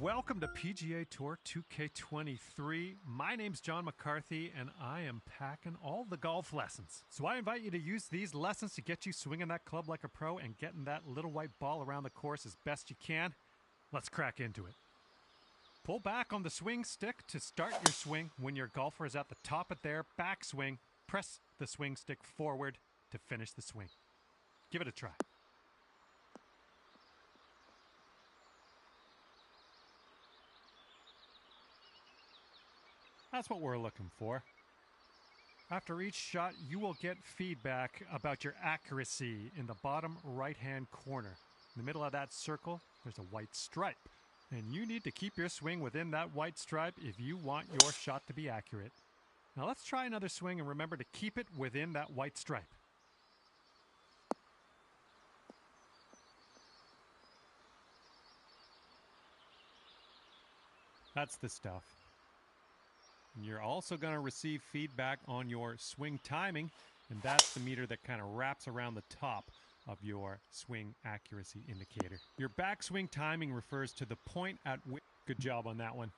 Welcome to PGA Tour 2K23. My name's John McCarthy, and I am packing all the golf lessons. So I invite you to use these lessons to get you swinging that club like a pro and getting that little white ball around the course as best you can. Let's crack into it. Pull back on the swing stick to start your swing. When your golfer is at the top of their backswing, press the swing stick forward to finish the swing. Give it a try. That's what we're looking for. After each shot, you will get feedback about your accuracy in the bottom right-hand corner. In the middle of that circle, there's a white stripe. And you need to keep your swing within that white stripe if you want your shot to be accurate. Now let's try another swing and remember to keep it within that white stripe. That's the stuff. And you're also going to receive feedback on your swing timing, and that's the meter that kind of wraps around the top of your swing accuracy indicator. Your backswing timing refers to the point at which... Good job on that one.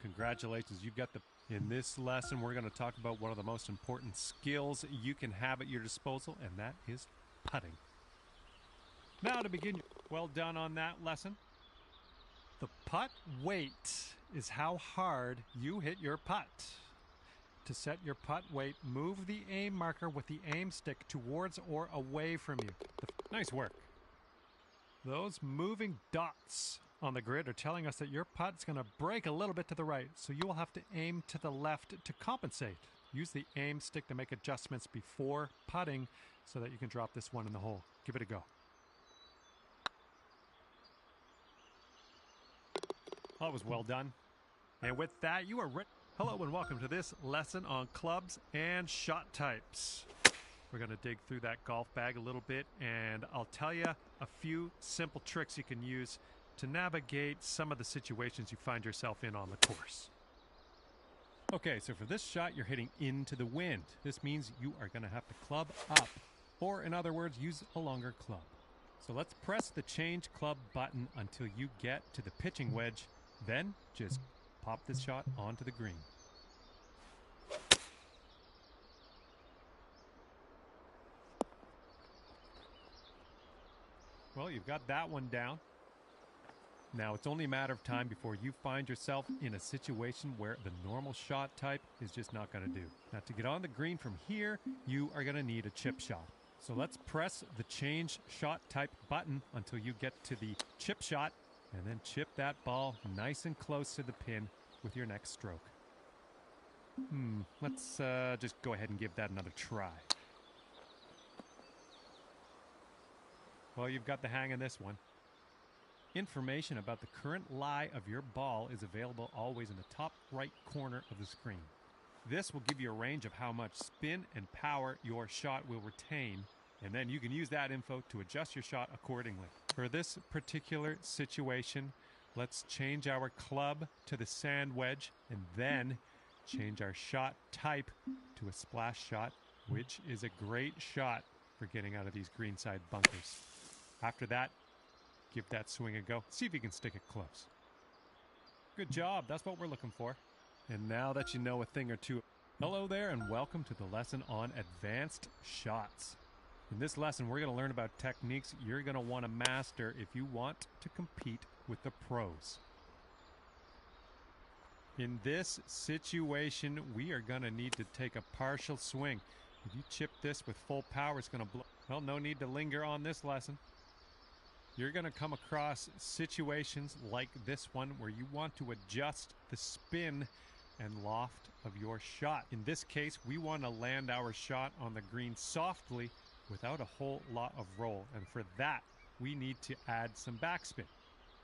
Congratulations, you've got the... In this lesson, we're going to talk about one of the most important skills you can have at your disposal, and that is putting. Now to begin, well done on that lesson. The putt weight is how hard you hit your putt. To set your putt weight, move the aim marker with the aim stick towards or away from you. Nice work. Those moving dots on the grid are telling us that your putt's going to break a little bit to the right, so you will have to aim to the left to compensate. Use the aim stick to make adjustments before putting so that you can drop this one in the hole. Give it a go. That was well done. And with that, you are ready. Hello and welcome to this lesson on clubs and shot types. We're going to dig through that golf bag a little bit, and I'll tell you a few simple tricks you can use to navigate some of the situations you find yourself in on the course. Okay, so for this shot, you're hitting into the wind. This means you are going to have to club up, or in other words, use a longer club. So let's press the change club button until you get to the pitching wedge. Then just pop this shot onto the green. Well, you've got that one down. Now it's only a matter of time before you find yourself in a situation where the normal shot type is just not going to do. Now to get on the green from here, you are going to need a chip shot. So let's press the change shot type button until you get to the chip shot, and then chip that ball nice and close to the pin with your next stroke. Let's just go ahead and give that another try. Well, you've got the hang of this one. Information about the current lie of your ball is available always in the top right corner of the screen. This will give you a range of how much spin and power your shot will retain, and then you can use that info to adjust your shot accordingly. For this particular situation, let's change our club to the sand wedge and then change our shot type to a splash shot, which is a great shot for getting out of these greenside bunkers. After that, give that swing a go. See if you can stick it close. Good job. That's what we're looking for. And now that you know a thing or two, hello there and welcome to the lesson on advanced shots. In this lesson, we're going to learn about techniques you're going to want to master if you want to compete with the pros. In this situation, we are going to need to take a partial swing. If you chip this with full power, it's going to blow. Well, no need to linger on this lesson. You're going to come across situations like this one where you want to adjust the spin and loft of your shot. In this case, we want to land our shot on the green softly without a whole lot of roll. And for that, we need to add some backspin.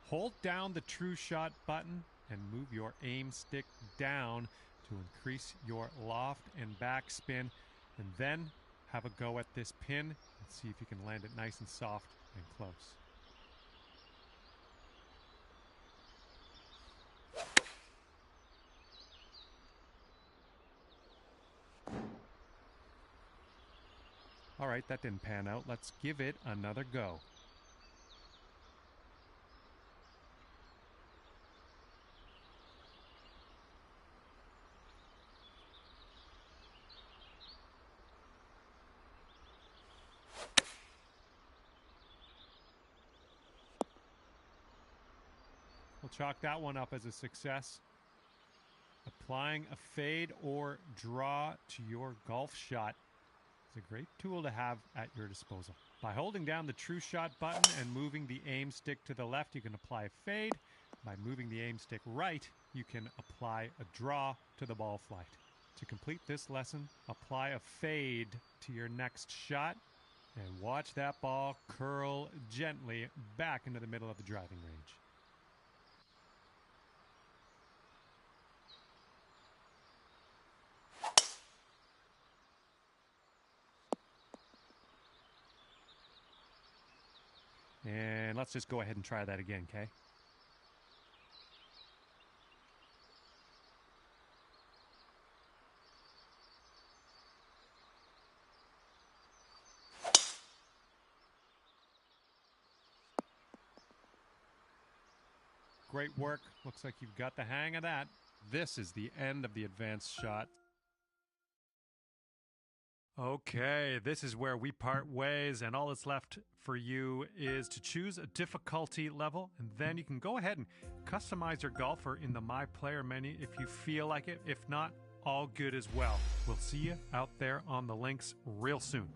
Hold down the true shot button and move your aim stick down to increase your loft and backspin. And then have a go at this pin and see if you can land it nice and soft and close. All right, that didn't pan out. Let's give it another go. We'll chalk that one up as a success. Applying a fade or draw to your golf shot is a great tool to have at your disposal. By holding down the true shot button and moving the aim stick to the left, you can apply a fade. By moving the aim stick right, you can apply a draw to the ball flight. To complete this lesson, apply a fade to your next shot and watch that ball curl gently back into the middle of the driving range. And let's just go ahead and try that again, okay? Great work. Looks like you've got the hang of that. This is the end of the advanced shot. Okay, this is where we part ways, and all that's left for you is to choose a difficulty level, and then you can go ahead and customize your golfer in the My Player menu if you feel like it. If not, all good as well. We'll see you out there on the links real soon.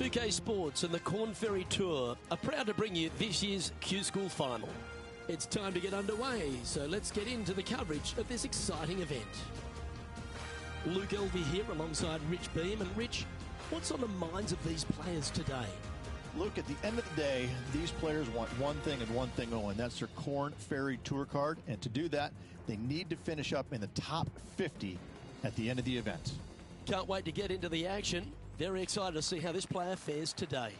2K Sports and the Corn Ferry Tour are proud to bring you this year's Q School Final. It's time to get underway, so let's get into the coverage of this exciting event. Luke Elvey here alongside Rich Beam. And Rich, what's on the minds of these players today? Luke, at the end of the day, these players want one thing and one thing only, and that's their Corn Ferry Tour card. And to do that, they need to finish up in the top 50 at the end of the event. Can't wait to get into the action. Very excited to see how this player fares today.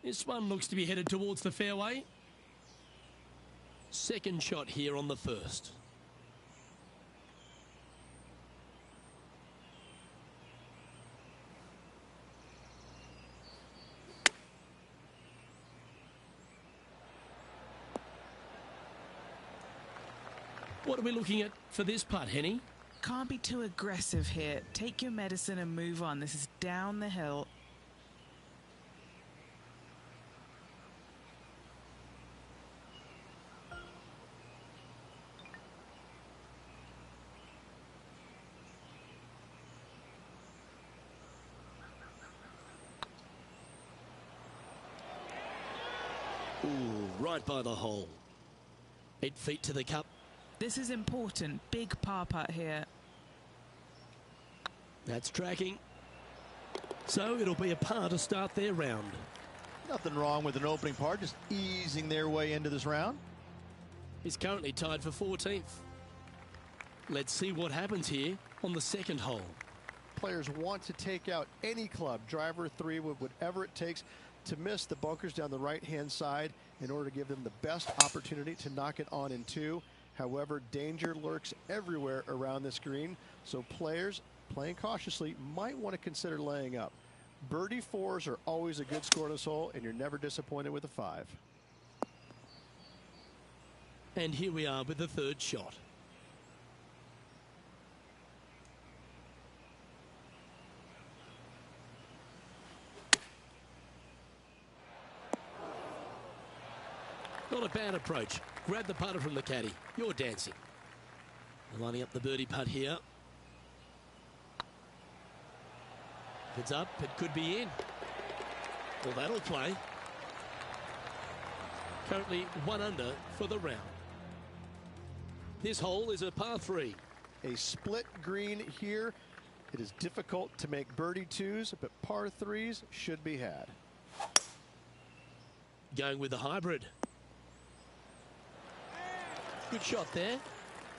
This one looks to be headed towards the fairway. Second shot here on the first. What are we looking at for this putt, Henny? Can't be too aggressive here. Take your medicine and move on. This is down the hill. Ooh, right by the hole. 8 feet to the cup. This is important. Big par putt here. That's tracking. So it'll be a par to start their round. Nothing wrong with an opening par, just easing their way into this round. He's currently tied for 14th. Let's see what happens here on the second hole. Players want to take out any club, driver, three, whatever it takes to miss the bunkers down the right-hand side in order to give them the best opportunity to knock it on in two. However, danger lurks everywhere around this green, so players playing cautiously might want to consider laying up. Birdie fours are always a good score on this hole, and you're never disappointed with a 5. And here we are with the third shot. Not a bad approach. Grab the putter from the caddy. You're dancing. Lining up the birdie putt here. If it's up, it could be in. Well, that'll play. Currently 1 under for the round. This hole is a par 3. A split green here. It is difficult to make birdie twos, but par 3s should be had. Going with the hybrid. Good shot there.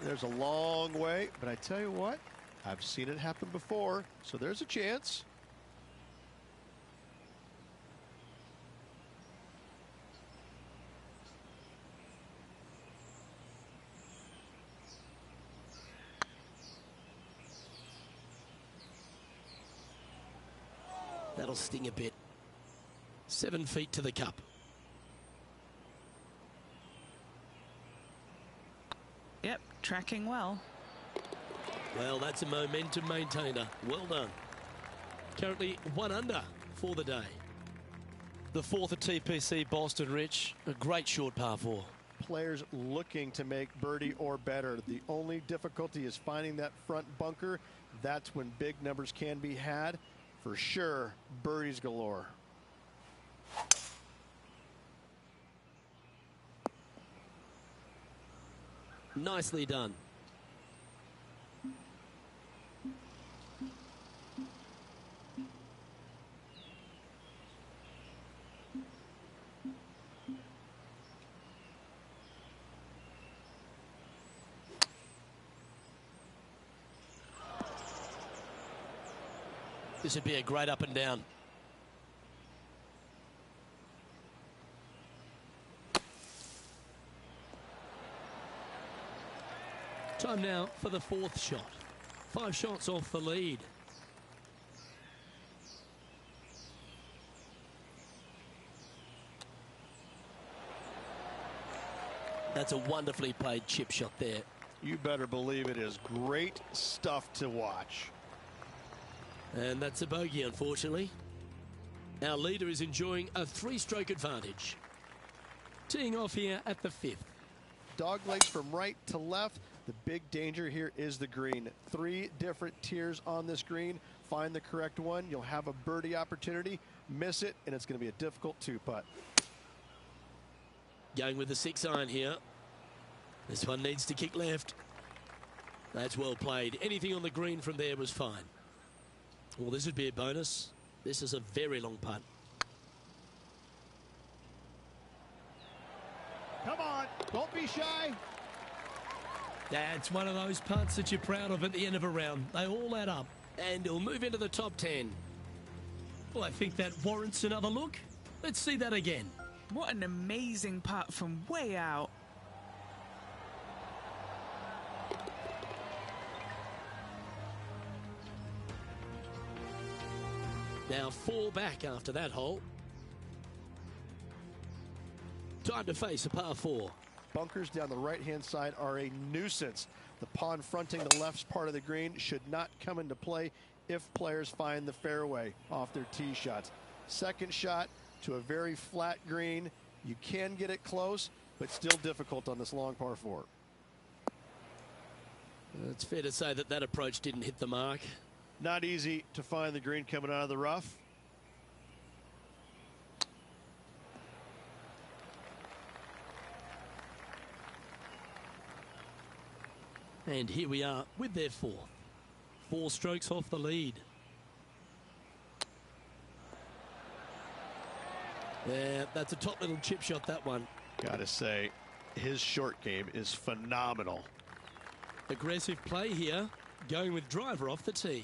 There's a long way, but I tell you what, I've seen it happen before, so there's a chance. That'll sting a bit. 7 feet to the cup. Yep, tracking well. Well, that's a momentum maintainer. Well done. Currently 1 under for the day. The fourth at TPC Boston, Rich. A great short par 4. Players looking to make birdie or better. The only difficulty is finding that front bunker. That's when big numbers can be had. For sure, birdies galore. Nicely done. This would be a great up and down. Time now for the fourth shot. 5 shots off the lead. That's a wonderfully played chip shot there. You better believe it is great stuff to watch. And that's a bogey, unfortunately. Our leader is enjoying a 3-stroke advantage. Teeing off here at the 5th. Dog legs from right to left. The big danger here is the green. 3 different tiers on this green. Find the correct one. You'll have a birdie opportunity. Miss it, and it's going to be a difficult 2-putt. Going with the 6-iron here. This one needs to kick left. That's well played. Anything on the green from there was fine. Well, this would be a bonus. This is a very long putt. Come on, don't be shy. That's one of those putts that you're proud of at the end of a round. They all add up. And he'll move into the top 10. Well, I think that warrants another look. Let's see that again. What an amazing putt from way out. Now 4 back after that hole. Time to face a par 4. Bunkers down the right-hand side are a nuisance. The pond fronting the left part of the green should not come into play if players find the fairway off their tee shots. Second shot to a very flat green. You can get it close, but still difficult on this long par 4. It's fair to say that that approach didn't hit the mark. Not easy to find the green coming out of the rough. And here we are with their 4th. 4 strokes off the lead. Yeah, that's a top little chip shot, that one. Gotta say, his short game is phenomenal. Aggressive play here, going with driver off the tee.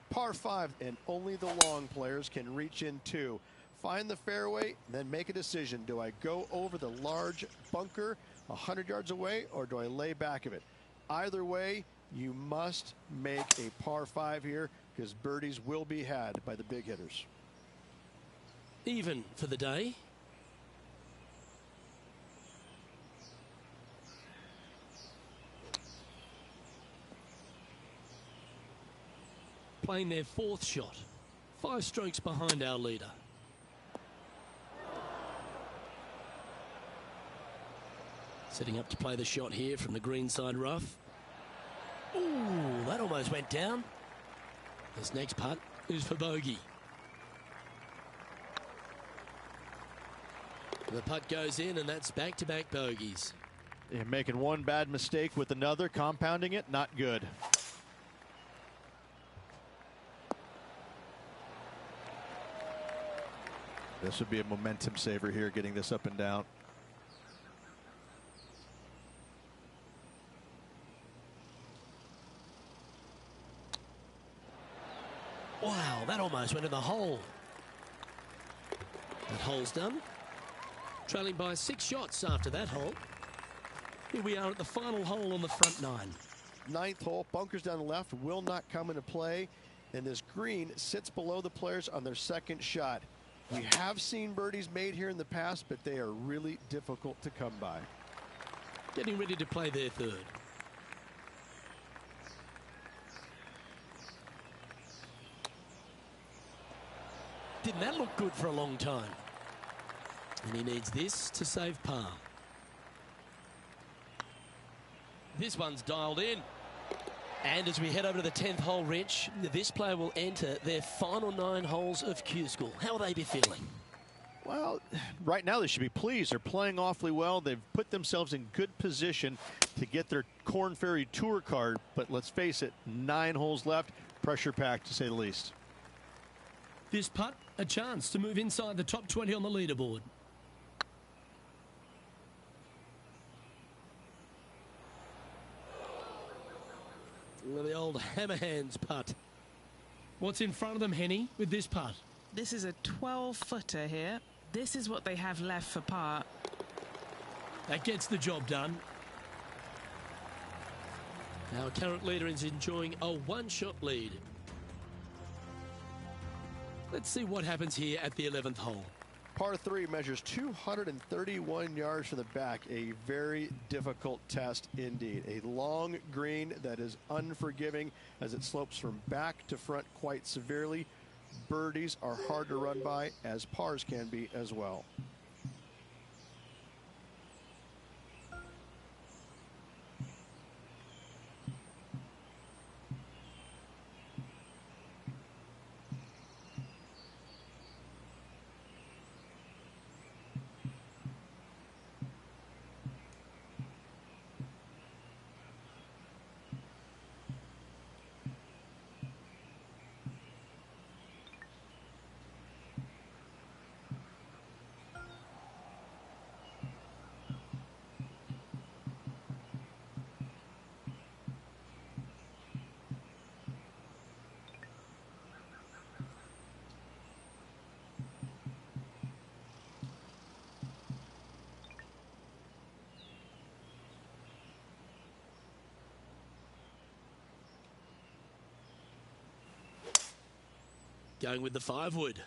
Par 5, and only the long players can reach in 2. Find the fairway, then make a decision. Do I go over the large bunker 100 yards away, or do I lay back of it? Either way, you must make a par 5 here, because birdies will be had by the big hitters. Even for the day. Playing their 4th shot. 5 strokes behind our leader. Setting up to play the shot here from the greenside rough. Ooh, that almost went down. This next putt is for bogey. The putt goes in, and that's back-to-back bogeys. You're making one bad mistake with another, compounding it, not good. This would be a momentum saver here, getting this up and down. Wow, that almost went in the hole. That hole's done. Trailing by 6 shots after that hole. Here we are at the final hole on the front 9. 9th hole, bunkers down the left will not come into play, and this green sits below the players on their 2nd shot. We have seen birdies made here in the past, but they are really difficult to come by. Getting ready to play their 3rd. Didn't that look good for a long time? And he needs this to save par. This one's dialed in. And as we head over to the 10th hole, Rich, this player will enter their final 9 holes of Q School. How will they be feeling? Well, right now they should be pleased. They're playing awfully well. They've put themselves in good position to get their Korn Ferry Tour card. But let's face it, 9 holes left, pressure packed to say the least. This putt, a chance to move inside the top 20 on the leaderboard. The old hammer hands putt. What's in front of them, Henny, with this putt? This is a 12-footer here. This is what they have left for par. That gets the job done. Our current leader is enjoying a 1-shot lead. Let's see what happens here at the 11th hole. Par 3 measures 231 yards from the back. A very difficult test indeed. A long green that is unforgiving as it slopes from back to front quite severely. Birdies are hard to run by, as pars can be as well. Going with the 5-wood.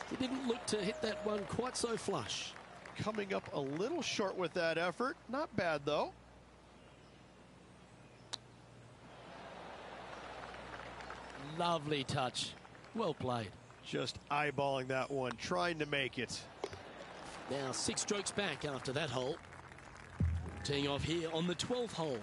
He didn't look to hit that one quite so flush. Coming up a little short with that effort. Not bad, though. Lovely touch. Well played. Just eyeballing that one, trying to make it. Now 6 strokes back after that hole. Teeing off here on the 12th hole.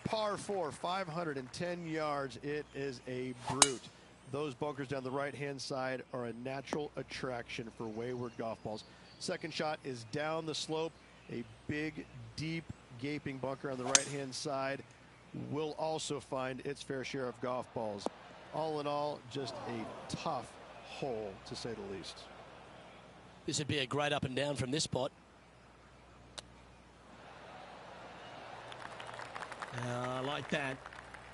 Par 4, 510 yards. It is a brute. Those bunkers down the right-hand side are a natural attraction for wayward golf balls. Second shot is down the slope. A big, deep, gaping bunker on the right-hand side will also find its fair share of golf balls. All in all, just a tough hole, to say the least. This would be a great up and down from this spot. I like that.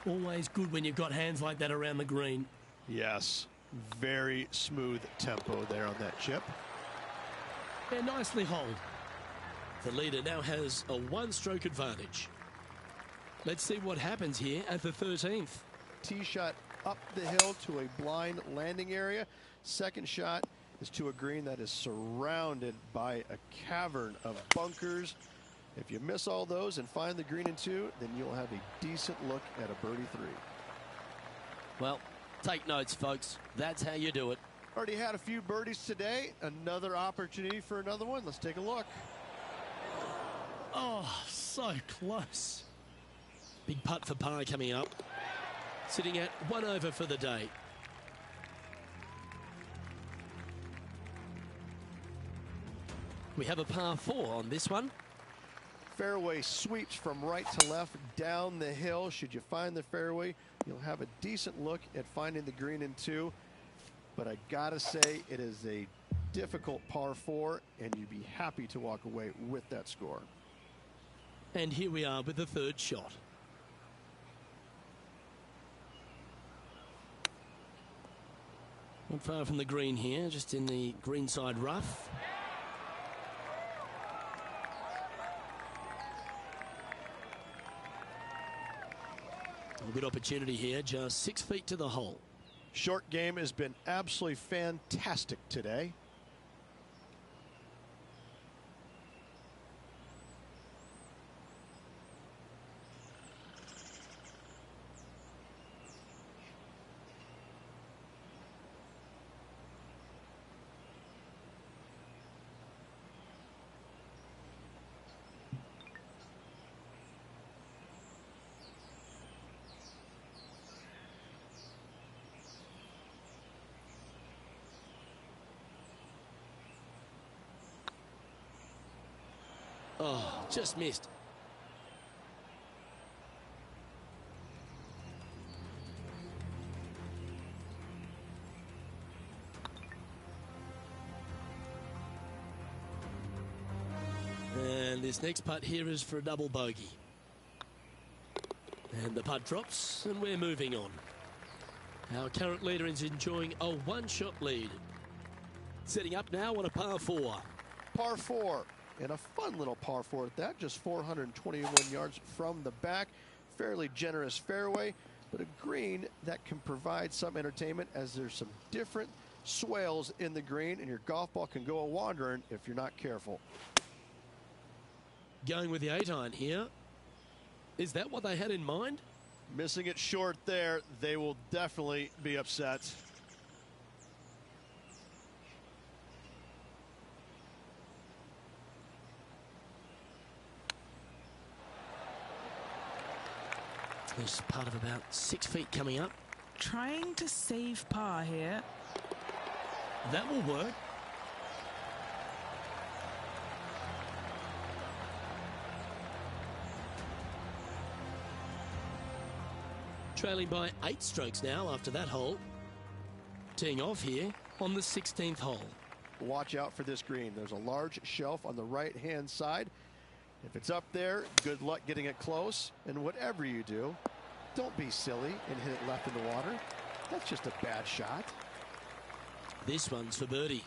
Always good when you've got hands like that around the green. Yes, very smooth tempo there on that chip. And nicely holed. The leader now has a 1-stroke advantage. Let's see what happens here at the 13th. Tee shot up the hill to a blind landing area. Second shot is to a green that is surrounded by a cavern of bunkers. If you miss all those and find the green in 2, then you'll have a decent look at a birdie 3. Well, take notes, folks. That's how you do it. Already had a few birdies today. Another opportunity for another one. Let's take a look. Oh, so close. Big putt for par coming up. Sitting at 1 over for the day. We have a par 4 on this one. Fairway sweeps from right to left down the hill. Should you find the fairway, you'll have a decent look at finding the green in 2. But I gotta say, it is a difficult par 4, and you'd be happy to walk away with that score. And here we are with the 3rd shot. Not far from the green here, just in the greenside rough. A good opportunity here, just 6 feet to the hole. Short game has been absolutely fantastic today. Oh, just missed. And this next putt here is for a double bogey. And the putt drops, and we're moving on. Our current leader is enjoying a 1-shot lead. Setting up now on a par 4. Par 4. And a fun little par 4 at that, just 421 yards from the back. Fairly generous fairway, but a green that can provide some entertainment as there's some different swales in the green, and your golf ball can go a-wandering if you're not careful. Going with the 8-iron here. Is that what they had in mind? Missing it short there, they will definitely be upset. There's part of about 6 feet coming up. Trying to save par here. That will work. Trailing by 8 strokes now after that hole. Teeing off here on the 16th hole. Watch out for this green. There's a large shelf on the right-hand side. If it's up there, good luck getting it close. And whatever you do, don't be silly and hit it left in the water. That's just a bad shot. This one's for birdie.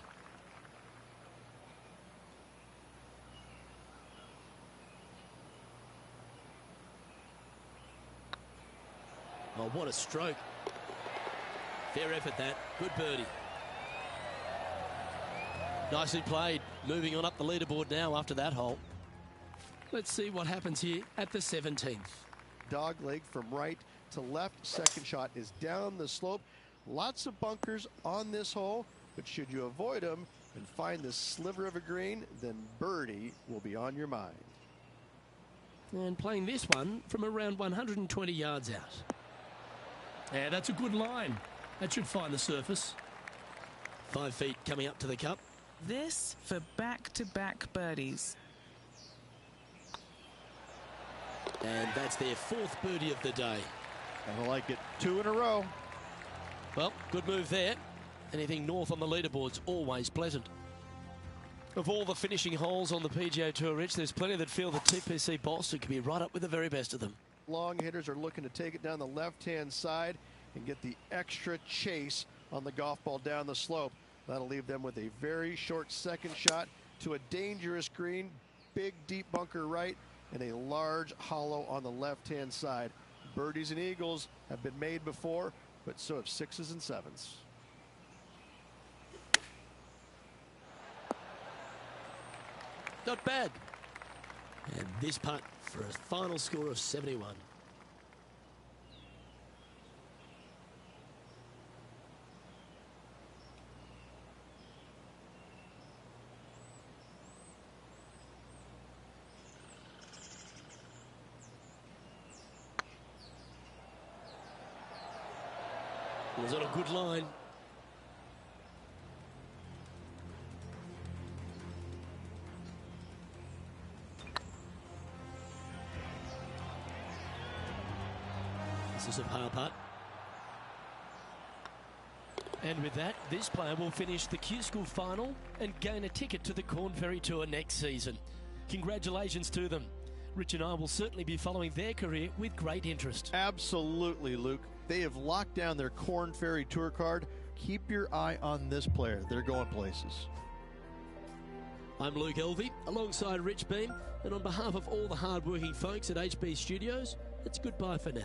Oh, what a stroke. Fair effort that. Good birdie. Nicely played. Moving on up the leaderboard now after that hole. Let's see what happens here at the 17th. Dog leg from right to left. Second shot is down the slope. Lots of bunkers on this hole, but should you avoid them and find this sliver of a green, then birdie will be on your mind. And playing this one from around 120 yards out. Yeah, that's a good line. That should find the surface. 5 feet coming up to the cup. This for back-to-back birdies. And that's their 4th birdie of the day. I like it. 2 in a row. Well, good move there. Anything north on the leaderboard's always pleasant. Of all the finishing holes on the PGA Tour, Rich, there's plenty that feel that TPC Boston could be right up with the very best of them. Long hitters are looking to take it down the left-hand side and get the extra chase on the golf ball down the slope. That'll leave them with a very short second shot to a dangerous green, big deep bunker right, and a large hollow on the left-hand side. Birdies and eagles have been made before, but so have 6s and 7s. Not bad. And this putt for a final score of 71. It was on a good line. This is a par putt. And with that, this player will finish the Q School final and gain a ticket to the Corn Ferry Tour next season. Congratulations to them. Rich and I will certainly be following their career with great interest. Absolutely, Luke. They have locked down their Corn Ferry Tour card. Keep your eye on this player. They're going places. I'm Luke Elvey, alongside Rich Beam, and on behalf of all the hard-working folks at HB Studios, it's goodbye for now.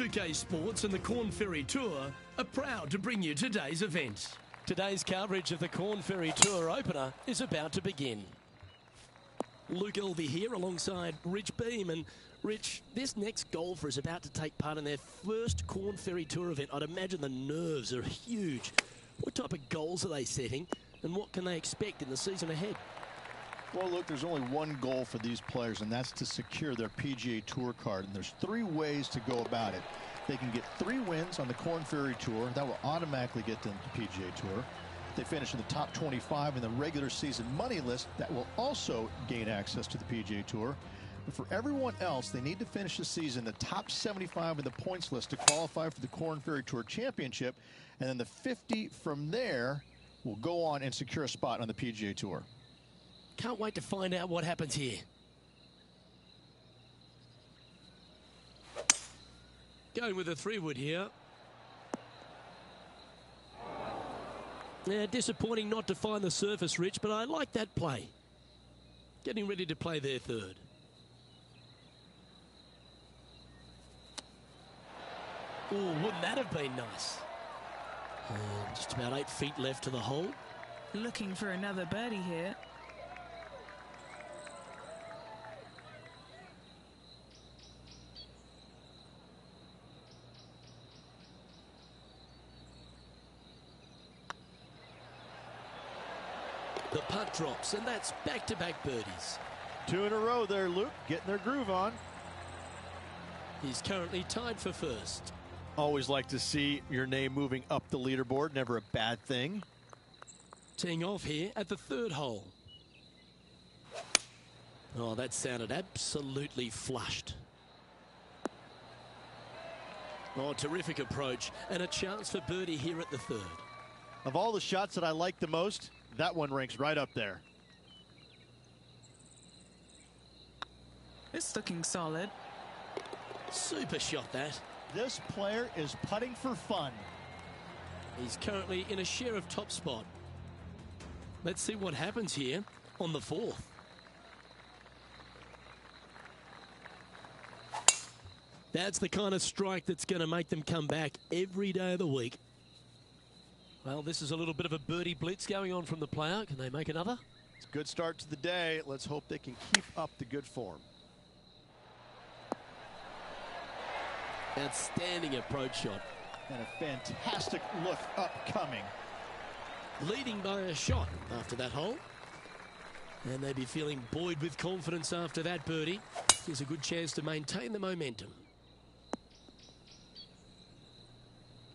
UK Sports and the Corn Ferry Tour are proud to bring you today's event. Today's coverage of the Corn Ferry Tour opener is about to begin. Luke Elvey here alongside Rich Beam. And Rich, this next golfer is about to take part in their first Corn Ferry Tour event. I'd imagine the nerves are huge. What type of goals are they setting, and what can they expect in the season ahead? Well, look, there's only one goal for these players, and that's to secure their PGA Tour card. And there's 3 ways to go about it. They can get 3 wins on the Korn Ferry Tour. That will automatically get them to the PGA Tour. If they finish in the top 25 in the regular season money list, that will also gain access to the PGA Tour. But for everyone else, they need to finish the season the top 75 in the points list to qualify for the Korn Ferry Tour Championship. And then the 50 from there will go on and secure a spot on the PGA Tour. Can't wait to find out what happens here. Going with a 3-wood here. Yeah, disappointing not to find the surface, Rich, but I like that play. Getting ready to play their 3rd. Oh, wouldn't that have been nice? Just about 8 feet left to the hole. Looking for another birdie here. The putt drops, and that's back-to-back birdies. 2 in a row there, Luke, getting their groove on. He's currently tied for 1st. Always like to see your name moving up the leaderboard. Never a bad thing. Teeing off here at the 3rd hole. Oh, that sounded absolutely flushed. Oh, terrific approach, and a chance for birdie here at the 3rd. Of all the shots that I like the most, that one ranks right up there. It's looking solid. Super shot, that. This player is putting for fun. He's currently in a share of top spot. Let's see what happens here on the 4th. That's the kind of strike that's going to make them come back every day of the week. Well, this is a little bit of a birdie blitz going on from the player. Can they make another? It's a good start to the day. Let's hope they can keep up the good form. Outstanding approach shot. And a fantastic look upcoming. Leading by a shot after that hole. And they'd be feeling buoyed with confidence after that birdie. Here's a good chance to maintain the momentum.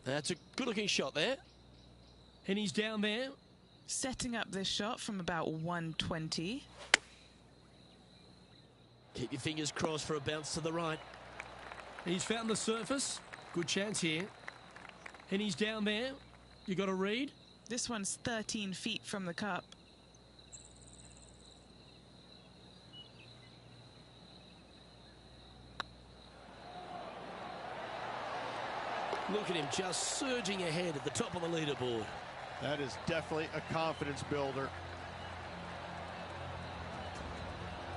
That's a good-looking shot there. And he's down there. Setting up this shot from about 120. Keep your fingers crossed for a bounce to the right. He's found the surface. Good chance here. And he's down there. You got to read. This one's 13 feet from the cup. Look at him just surging ahead at the top of the leaderboard. That is definitely a confidence builder.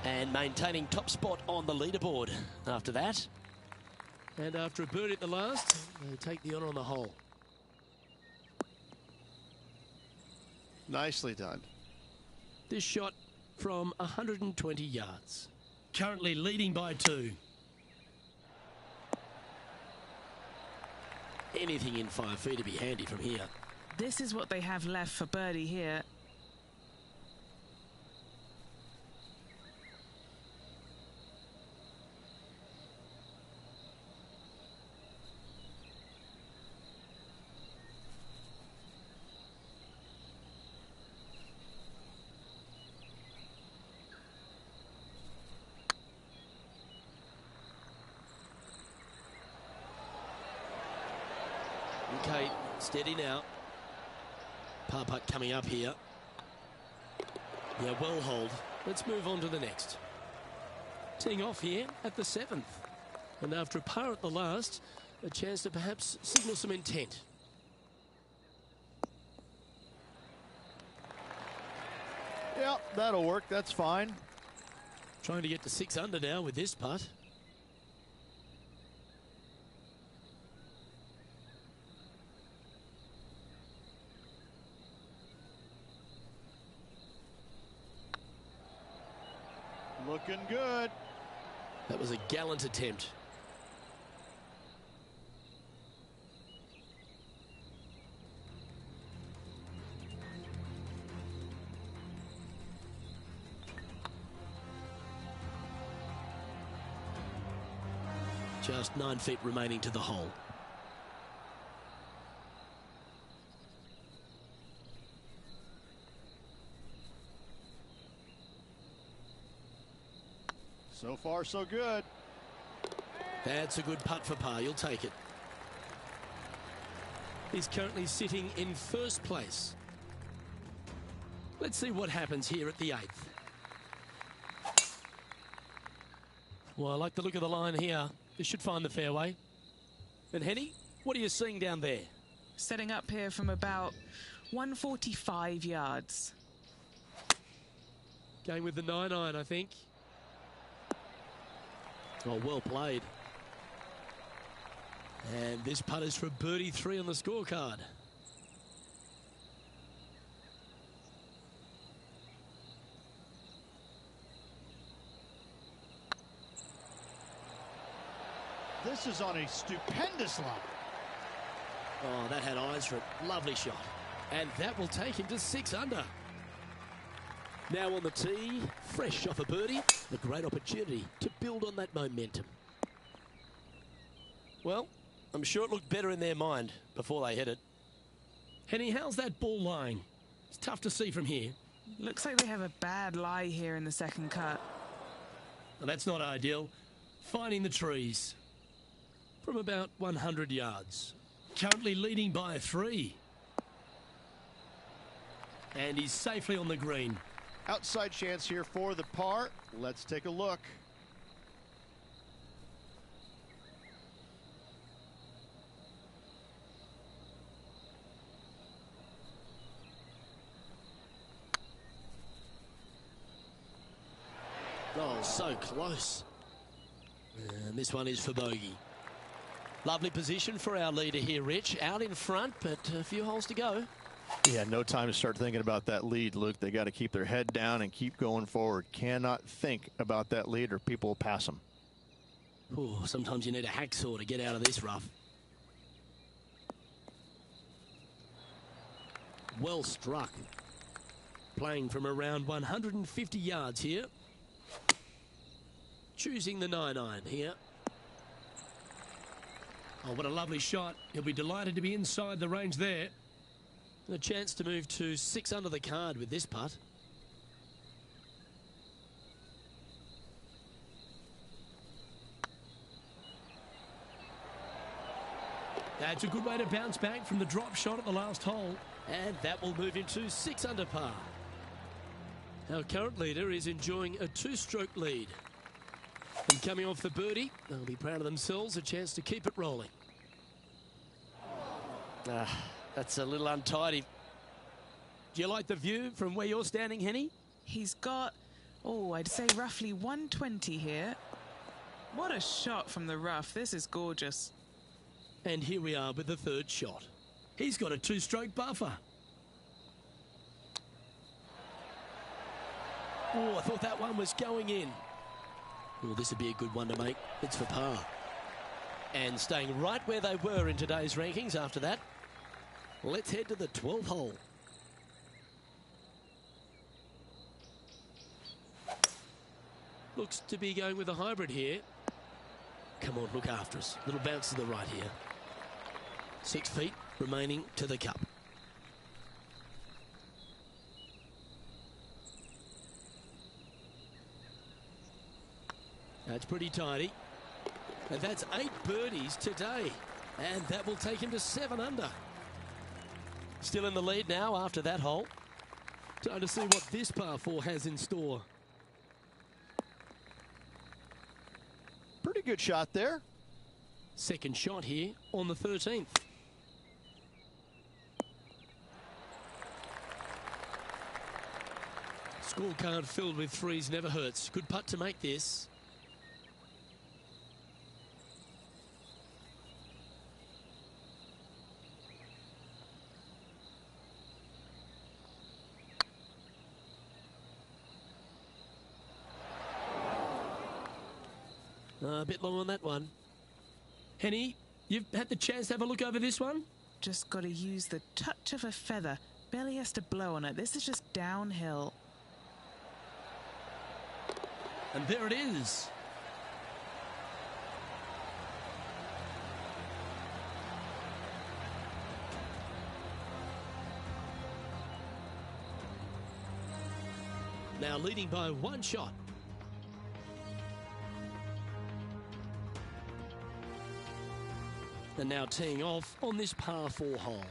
And maintaining top spot on the leaderboard after that. And after a birdie at the last, they take the honour on the hole. Nicely done. This shot from 120 yards. Currently leading by 2. Anything in 5 feet to be handy from here. This is what they have left for birdie here. Okay, steady now. Par putt coming up here. Yeah, well hold. Let's move on to the next. Teeing off here at the 7th. And after a par at the last, a chance to perhaps signal some intent. Yep, that'll work. That's fine. Trying to get to 6 under now with this putt. Looking good. That was a gallant attempt. Just 9 feet remaining to the hole. So far, so good. That's a good putt for par. You'll take it. He's currently sitting in first place. Let's see what happens here at the 8th. Well, I like the look of the line here. This should find the fairway. And Henny, what are you seeing down there? Setting up here from about 145 yards. Going with the 9-iron, I think. Oh, well played. And this putt is for birdie 3 on the scorecard. This is on a stupendous line. Oh, that had eyes for it. Lovely shot. And that will take him to 6 under. Now on the tee, fresh off a birdie, a great opportunity to build on that momentum. Well, I'm sure it looked better in their mind before they hit it. Henny, how's that ball lying? It's tough to see from here. Looks like they have a bad lie here in the second cut. Well, that's not ideal. Finding the trees from about 100 yards. Currently leading by 3. And he's safely on the green. Outside chance here for the par. Let's take a look. Oh, so close. And this one is for bogey. Lovely position for our leader here, Rich. Out in front, but a few holes to go. Yeah, no time to start thinking about that lead, Luke. They got to keep their head down and keep going forward. Cannot think about that lead or people will pass them. Ooh, sometimes you need a hacksaw to get out of this rough. Well struck. Playing from around 150 yards here. Choosing the 9-iron here. Oh, what a lovely shot. He'll be delighted to be inside the range there. A chance to move to 6 under the card with this putt. That's a good way to bounce back from the drop shot at the last hole. And that will move him to 6 under par. Our current leader is enjoying a 2-stroke lead. And coming off the birdie, they'll be proud of themselves, a chance to keep it rolling. That's a little untidy. Do you like the view from where you're standing, Henny? He's got, I'd say roughly 120 here. What a shot from the rough. This is gorgeous. And here we are with the 3rd shot. He's got a 2-stroke buffer. Oh, I thought that one was going in. Oh, this would be a good one to make. It's for par. And staying right where they were in today's rankings after that. Let's head to the 12th hole. Looks to be going with a hybrid here. Come on, look after us. Little bounce to the right here. 6 feet remaining to the cup. That's pretty tidy. And that's 8 birdies today. And that will take him to 7 under. Still in the lead now after that hole. Time to see what this par 4 has in store. Pretty good shot there. Second shot here on the 13th. Scorecard filled with 3s never hurts. Good putt to make this. A bit long on that one. Henny, you've had the chance to have a look over this one? Just got to use the touch of a feather. Barely has to blow on it. This is just downhill. And there it is. now leading by 1 shot. And now teeing off on this par 4 hole.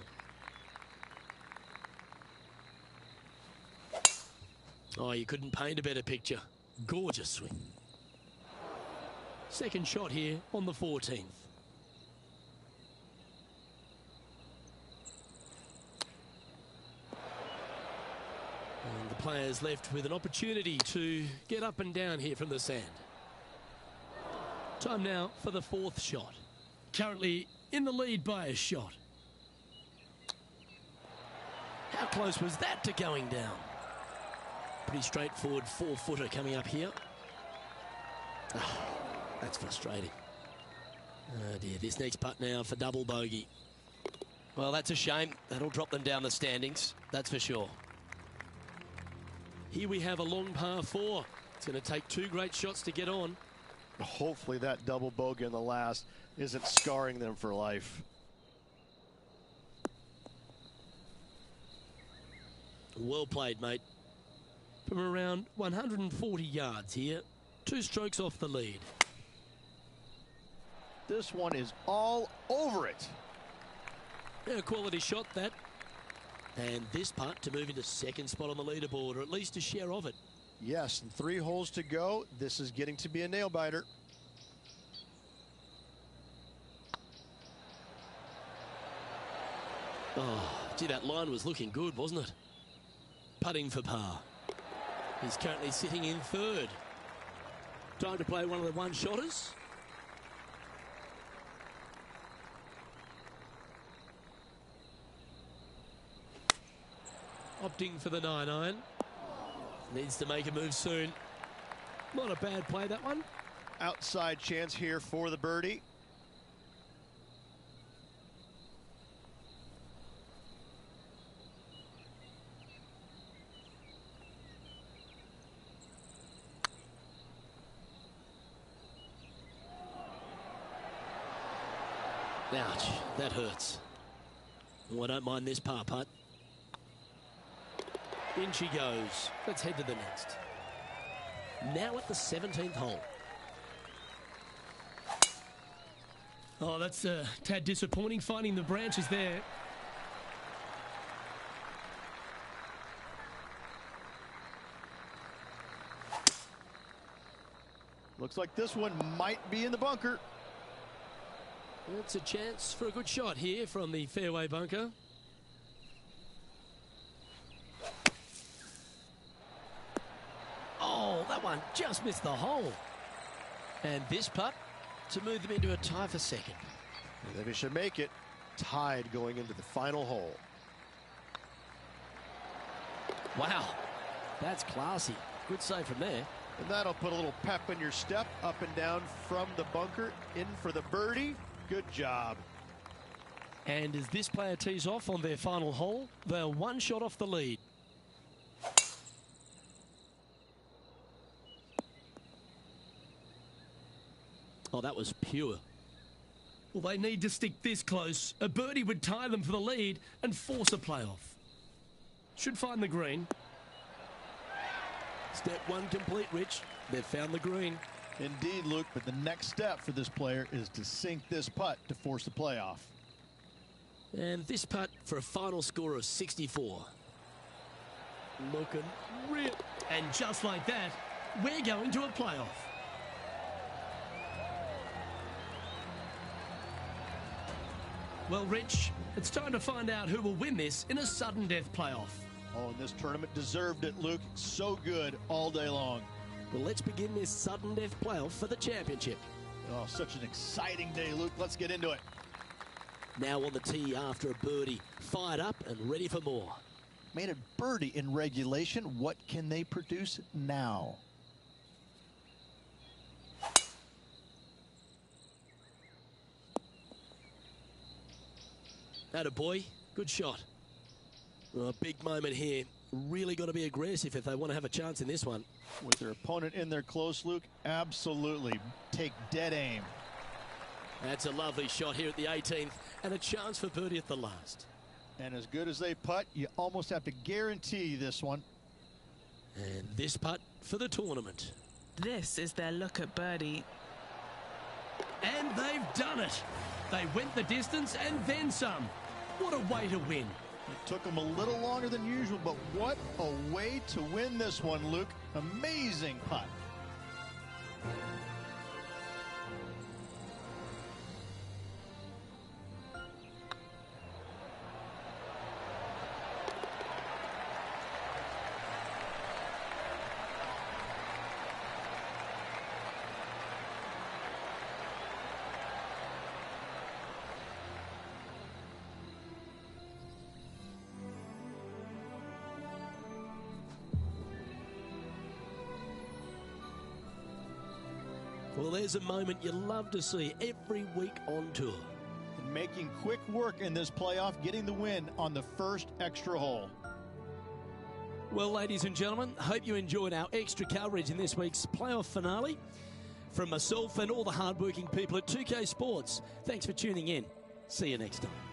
Oh, you couldn't paint a better picture. Gorgeous swing. Second shot here on the 14th. And the players left with an opportunity to get up and down here from the sand. Time now for the 4th shot. Currently in the lead by a shot. How close was that to going down? Pretty straightforward 4-footer coming up here. Oh, that's frustrating. Oh dear, this next putt now for double bogey. Well, that's a shame. That'll drop them down the standings, that's for sure. Here we have a long par 4. It's going to take 2 great shots to get on. Hopefully that double bogey in the last isn't scarring them for life. Well played, mate. From around 140 yards here, 2 strokes off the lead. This one is all over it. Yeah, quality shot that. And this putt to move into 2nd spot on the leaderboard, or at least a share of it. Yes, and 3 holes to go. This is getting to be a nail-biter. Oh, gee, that line was looking good, wasn't it? Putting for par. He's currently sitting in 3rd. Time to play one of the one-shotters. Opting for the 9-iron. Needs to make a move soon. Not a bad play, that one. Outside chance here for the birdie. Ouch, that hurts. Oh, I don't mind this par putt. In she goes. Let's head to the next. Now at the 17th hole. Oh, that's a tad disappointing, finding the branches there. Looks like this one might be in the bunker. It's a chance for a good shot here from the fairway bunker. Oh, that one just missed the hole. And this putt to move them into a tie for 2nd. And they should make it tied going into the final hole. Wow, that's classy. Good save from there. And that'll put a little pep in your step, up and down from the bunker, in for the birdie. Good job. And as this player tees off on their final hole, they're 1 shot off the lead. Oh, that was pure. Well, they need to stick this close. A birdie would tie them for the lead and force a playoff. Should find the green. Step 1 complete, Rich. They've found the green. Indeed, Luke, but the next step for this player is to sink this putt to force the playoff. And this putt for a final score of 64. Looking real. And just like that, we're going to a playoff. Well, Rich, it's time to find out who will win this in a sudden death playoff. Oh, and this tournament deserved it, Luke. So good all day long. Well, let's begin this sudden death playoff for the championship. Oh, such an exciting day, Luke. Let's get into it. Now on the tee after a birdie. Fired up and ready for more. Made a birdie in regulation. What can they produce now? Atta boy, good shot. Oh, big moment here. Really got to be aggressive if they want to have a chance in this one. With their opponent in there close, Luke, absolutely take dead aim. That's a lovely shot here at the 18th and a chance for birdie at the last. And as good as they putt, you almost have to guarantee this one. And this putt for the tournament. This is their look at birdie. And they've done it. They went the distance and then some. What a way to win. It took them a little longer than usual, but what a way to win this one, Luke. Amazing putt. Well, there's a moment you love to see every week on tour. Making quick work in this playoff, getting the win on the first extra hole. Well, ladies and gentlemen, hope you enjoyed our extra coverage in this week's playoff finale. From myself and all the hardworking people at 2K Sports, thanks for tuning in. See you next time.